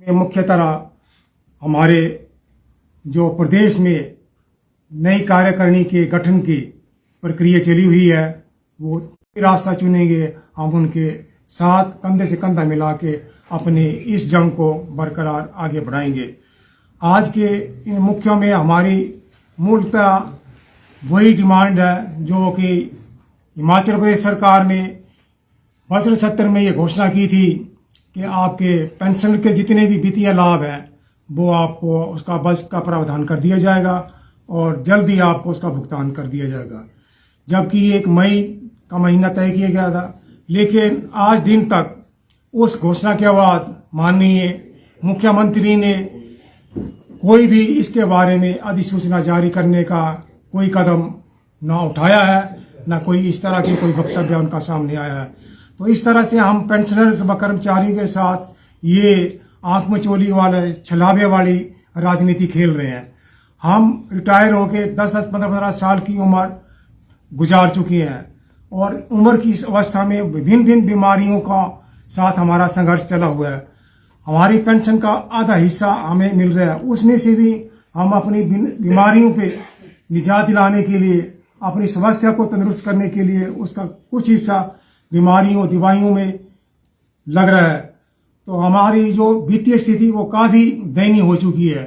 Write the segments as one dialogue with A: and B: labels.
A: मुख्य तरह हमारे जो प्रदेश में नई कार्यकारिणी के गठन की प्रक्रिया चली हुई है, वो रास्ता चुनेंगे। हम उनके साथ कंधे से कंधा मिला के अपने इस जंग को बरकरार आगे बढ़ाएंगे। आज के इन मुख्यों में हमारी मूलतः वही डिमांड है जो कि हिमाचल प्रदेश सरकार ने 62-70 में ये घोषणा की थी कि आपके पेंशन के जितने भी वित्तीय लाभ हैं वो आपको उसका बजट का प्रावधान कर दिया जाएगा और जल्द ही आपको उसका भुगतान कर दिया जाएगा। जबकि 1 मई का महीना तय किया गया था, लेकिन आज दिन तक उस घोषणा के बाद माननीय मुख्यमंत्री ने कोई भी इसके बारे में अधिसूचना जारी करने का कोई कदम ना उठाया है, ना कोई इस तरह के कोई वक्तव्य उनका सामने आया है। तो इस तरह से हम पेंशनर्स व कर्मचारियों के साथ ये आंख मचोली वाले छलावे वाली राजनीति खेल रहे हैं। हम रिटायर होके 10-15 साल की उम्र गुजार चुके हैं और उम्र की इस अवस्था में विभिन्न बीमारियों का साथ हमारा संघर्ष चला हुआ है। हमारी पेंशन का आधा हिस्सा हमें मिल रहा है, उसमें से भी हम अपनी बीमारियों पे निजात दिलाने के लिए, अपनी स्वास्थ्य को तंदुरुस्त करने के लिए उसका कुछ हिस्सा बीमारियों दवाइयों में लग रहा है। तो हमारी जो वित्तीय स्थिति वो काफ़ी दयनीय हो चुकी है।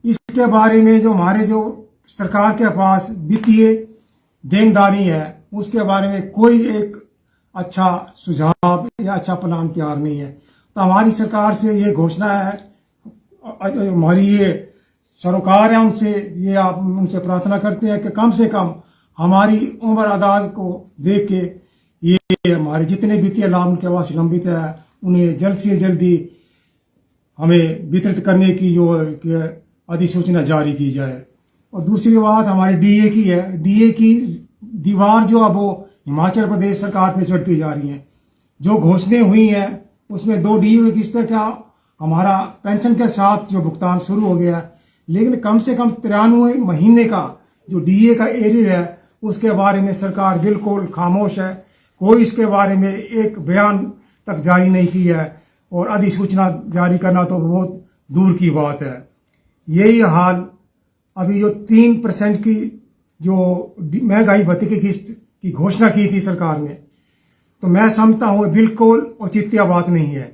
A: इसके बारे में जो हमारे जो सरकार के पास वित्तीय देनदारी है उसके बारे में कोई एक अच्छा सुझाव या अच्छा प्लान तैयार नहीं है। तो हमारी सरकार से ये घोषणा है, हमारी ये सरोकार है, उनसे ये आप उनसे प्रार्थना करते हैं कि कम से कम हमारी उम्र अंदाज को देख के ये हमारे जितने वित्तीय लाभ उनके पास लंबित है उन्हें जल्द से जल्दी हमें वितरित करने की जो अधिसूचना जारी की जाए। और दूसरी बात हमारी डीए की है। डीए की दीवार जो अब वो हिमाचल प्रदेश सरकार पे चढ़ती जा रही है। जो घोषणाएं हुई हैं उसमें 2 डीए की किस्त का हमारा पेंशन के साथ जो भुगतान शुरू हो गया है, लेकिन कम से कम 93 महीने का जो डीए का एरियर है उसके बारे में सरकार बिल्कुल खामोश है। कोई इसके बारे में एक बयान तक जारी नहीं की है और अधिसूचना जारी करना तो बहुत दूर की बात है। यही हाल अभी जो 3% की जो महंगाई भत्ते की किस्त की घोषणा की थी सरकार ने, तो मैं समझता हूँ बिल्कुल औचित्य बात नहीं है,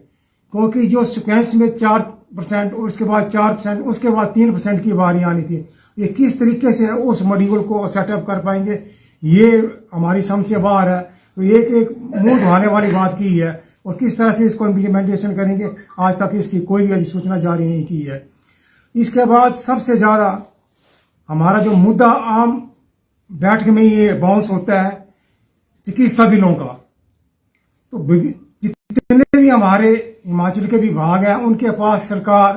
A: क्योंकि जो सिक्वेंस में 4% और उसके बाद 4% उसके बाद 3% की बारी आनी थी, ये किस तरीके से उस मॉड्यूल को सेटअप कर पाएंगे, ये हमारी समझ से बाहर है। तो एक मुंह धुआने वाली बात की है और किस तरह से इसको इम्प्लीमेंटेशन करेंगे, आज तक इसकी कोई भी अधिसूचना जारी नहीं की है। इसके बाद सबसे ज़्यादा हमारा जो मुद्दा आम बैठक में ये बाउंस होता है चिकित्सा बिलों का। तो जितने भी हमारे हिमाचल के विभाग हैं उनके पास सरकार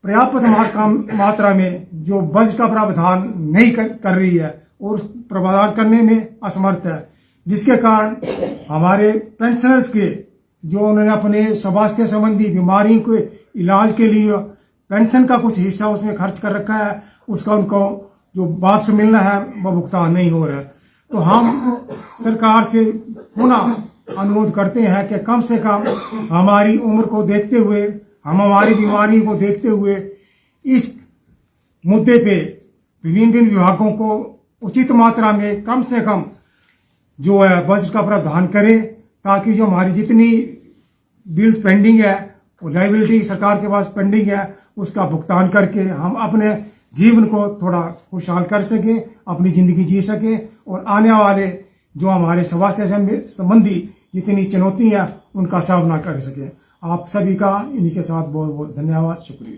A: पर्याप्त मात्रा में जो बजट का प्रावधान नहीं कर रही है और प्रावधान करने में असमर्थ है, जिसके कारण हमारे पेंशनर्स के जो उन्होंने अपने स्वास्थ्य संबंधी बीमारियों के इलाज के लिए पेंशन का कुछ हिस्सा उसमें खर्च कर रखा है, उसका उनको जो वापस मिलना है वह भुगतान नहीं हो रहा है। तो हम सरकार से पुनः अनुरोध करते हैं कि कम से कम हमारी उम्र को देखते हुए, हम हमारी बीमारी को देखते हुए इस मुद्दे पे विभिन्न विभागों को उचित मात्रा में कम से कम जो है बजट का प्रावधान करें, ताकि जो हमारी जितनी बिल्स पेंडिंग है वो लायबिलिटी सरकार के पास पेंडिंग है उसका भुगतान करके हम अपने जीवन को थोड़ा खुशहाल कर सकें, अपनी ज़िंदगी जी सकें और आने वाले जो हमारे स्वास्थ्य संबंधी जितनी चुनौती है उनका सामना कर सकें। आप सभी का इन्हीं के साथ बहुत बहुत धन्यवाद, शुक्रिया।